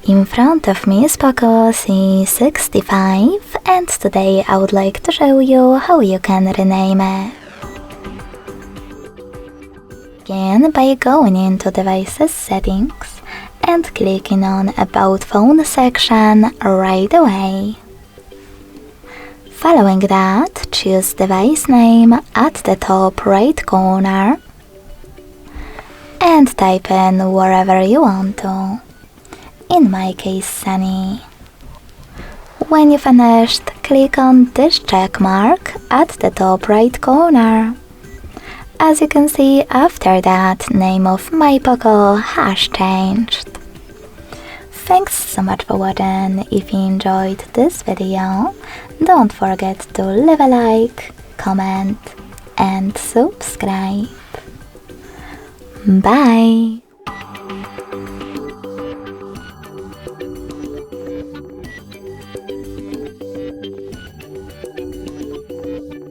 In front of me is Poco C65, and today I would like to show you how you can rename it. Begin by going into Devices Settings and clicking on About Phone section right away. Following that, choose device name at the top right corner and type in wherever you want to. In my case, Sunny. When you finished, click on this check mark at the top right corner. As you can see, after that, name of my Poco has changed. Thanks so much for watching. If you enjoyed this video, don't forget to leave a like, comment and subscribe. Bye!